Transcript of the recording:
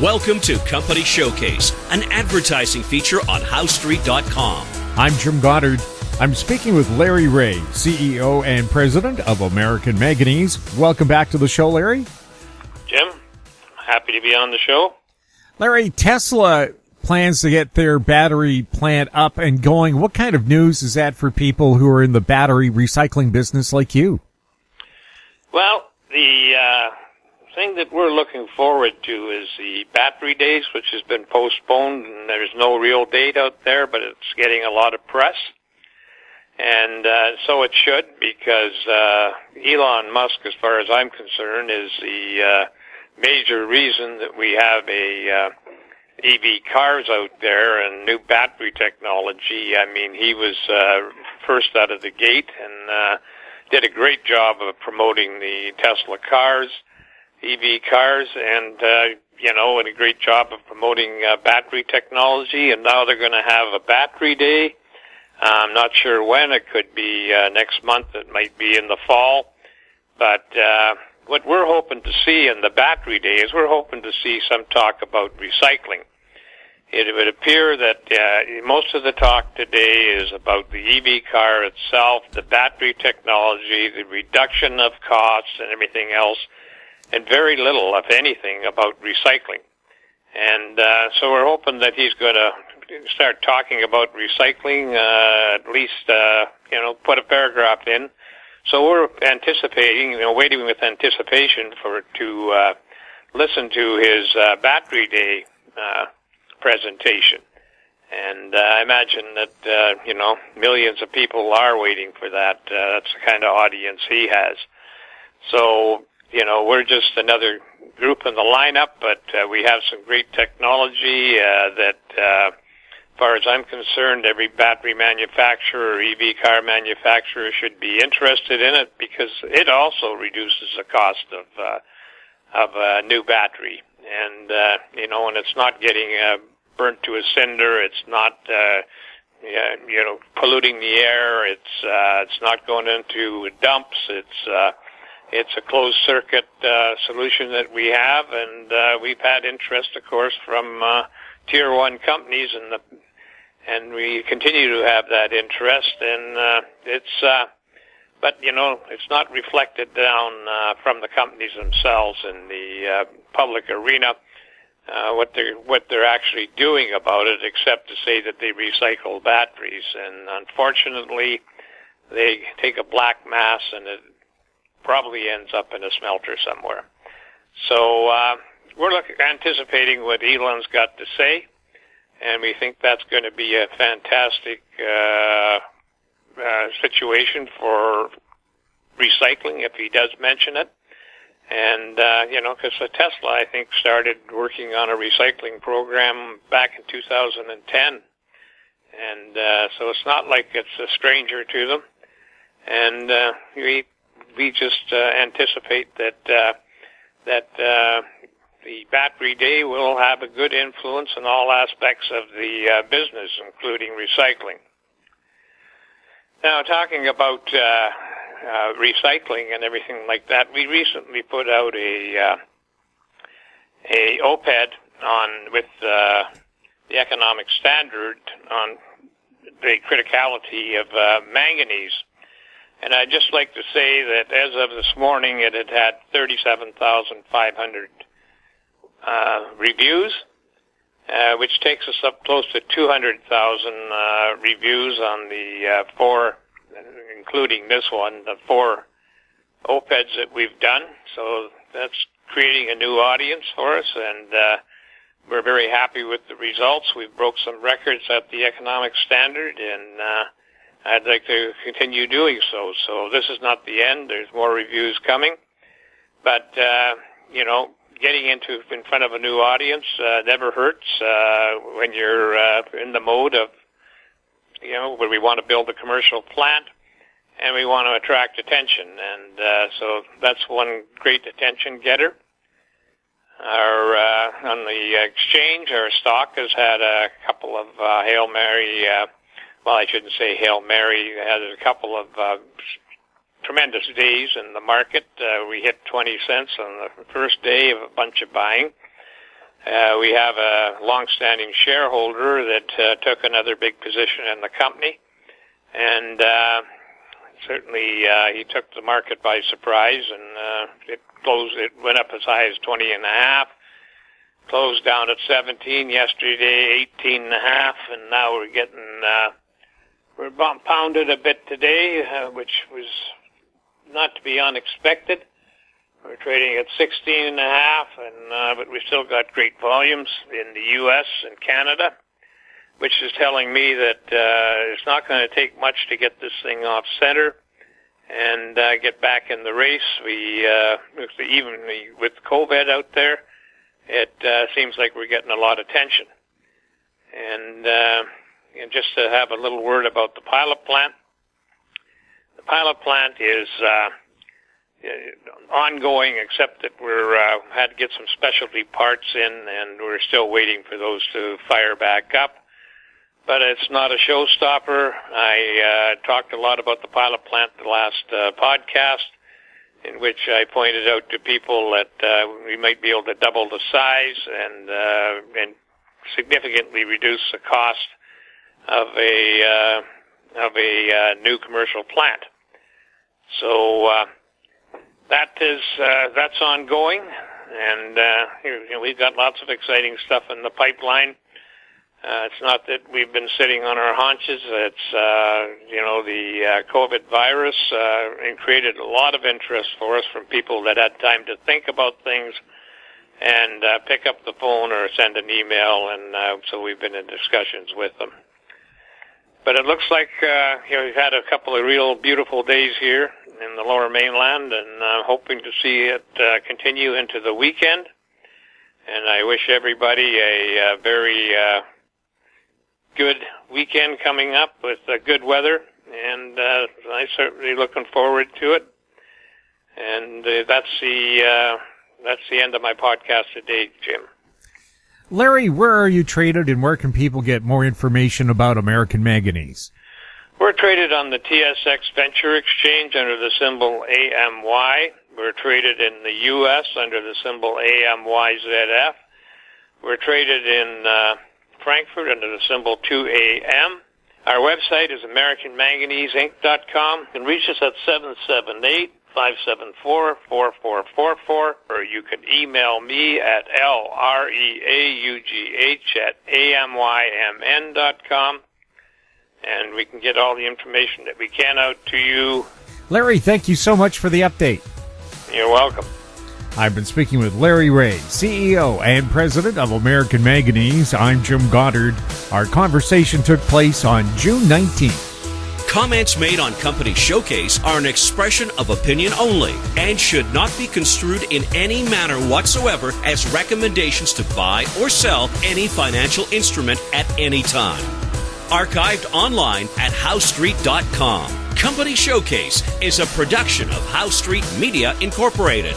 Welcome to Company Showcase, an advertising feature on HowStreet.com. I'm Jim Goddard. I'm speaking with Larry Reaugh, CEO and President of American Manganese. Welcome back to the show, Larry. Jim, happy to be on the show. Larry, Tesla plans to get their battery plant up and going. What kind of news is that for people who are in the battery recycling business like you? Well, the thing that we're looking forward to is the battery days, which has been postponed, and there's no real date out there, but it's getting a lot of press. And so it should, because Elon Musk, as far as I'm concerned, is the major reason that we have EV cars out there and new battery technology. I mean, he was first out of the gate and did a great job of promoting the Tesla cars, EV cars, and, and a great job of promoting battery technology. And now they're going to have a battery day. I'm not sure when. It could be next month. It might be in the fall. But what we're hoping to see in the battery day is we're hoping to see some talk about recycling. It would appear that most of the talk today is about the EV car itself, the battery technology, the reduction of costs and everything else, and very little, if anything, about recycling. And so we're hoping that he's going to start talking about recycling, at least, put a paragraph in. So we're anticipating, waiting with anticipation to listen to his battery day presentation. And I imagine that, millions of people are waiting for that. That's the kind of audience he has. So, we're just another group in the lineup, but we have some great technology that, as far as I'm concerned, every battery manufacturer or EV car manufacturer should be interested in it, because it also reduces the cost of a new battery. And, and it's not getting burnt to a cinder. It's not, polluting the air. It's not going into dumps. It's a closed circuit solution that we have, and we've had interest, of course, from tier one companies, and we continue to have that interest. And but it's not reflected down from the companies themselves in the public arena. What they're actually doing about it, except to say that they recycle batteries, and unfortunately, they take a black mass and it probably ends up in a smelter somewhere. So we're anticipating what Elon's got to say, and we think that's going to be a fantastic situation for recycling if he does mention it. And, because Tesla, I think, started working on a recycling program back in 2010. And so it's not like it's a stranger to them. And we just anticipate that the battery day will have a good influence in all aspects of the business, including recycling. Now, talking about recycling and everything like that, we recently put out a OPED with the Economic Standard on the criticality of manganese. And I'd just like to say that as of this morning, it had 37,500 reviews, which takes us up close to 200,000 reviews on the four, including this one, the four OPEDs that we've done. So that's creating a new audience for us, and we're very happy with the results. We've broke some records at the Economic Standard, and I'd like to continue doing so. So this is not the end. There's more reviews coming. But, getting in front of a new audience never hurts when you're in the mode of, where we want to build a commercial plant and we want to attract attention. And so that's one great attention getter. On the exchange, our stock has had a couple of Hail Mary, I shouldn't say Hail Mary, it had a couple of tremendous days in the market. We hit 20 cents on the first day of a bunch of buying. We have a long-standing shareholder that took another big position in the company, and certainly he took the market by surprise, and it went up as high as 20.5, closed down at 17 yesterday, 18.5, and now we're pounded a bit today, which was not to be unexpected. We're trading at 16.5, but we still got great volumes in the U.S. and Canada, which is telling me that it's not going to take much to get this thing off center and get back in the race. Even with COVID out there, it seems like we're getting a lot of tension. And just to have a little word about the pilot plant. The pilot plant is ongoing, except that we're had to get some specialty parts in, and we're still waiting for those to fire back up. But it's not a showstopper. I talked a lot about the pilot plant the last podcast, in which I pointed out to people that we might be able to double the size and significantly reduce the cost of a new commercial plant. So that's ongoing, and we've got lots of exciting stuff in the pipeline. It's not that we've been sitting on our haunches. It's the COVID virus and created a lot of interest for us from people that had time to think about things and pick up the phone or send an email, and so we've been in discussions with them. But it looks like we've had a couple of real beautiful days here in the Lower Mainland, and I'm hoping to see it continue into the weekend. And I wish everybody a very good weekend coming up with good weather, and I'm certainly looking forward to it. And that's the end of my podcast today, Jim. Larry, where are you traded, and where can people get more information about American Manganese? We're traded on the TSX Venture Exchange under the symbol AMY. We're traded in the U.S. under the symbol AMYZF. We're traded in Frankfurt under the symbol 2AM. Our website is AmericanManganeseInc.com. You can reach us at 778-574-4444, or you can email me at LREAUGH@AMYMN.com, and we can get all the information that we can out to you. Larry, thank you so much for the update. You're welcome. I've been speaking with Larry Reaugh, CEO and President of American Manganese. I'm Jim Goddard. Our conversation took place on June 19th. Comments made on Company Showcase are an expression of opinion only and should not be construed in any manner whatsoever as recommendations to buy or sell any financial instrument at any time. Archived online at HowStreet.com. Company Showcase is a production of How Street Media Incorporated.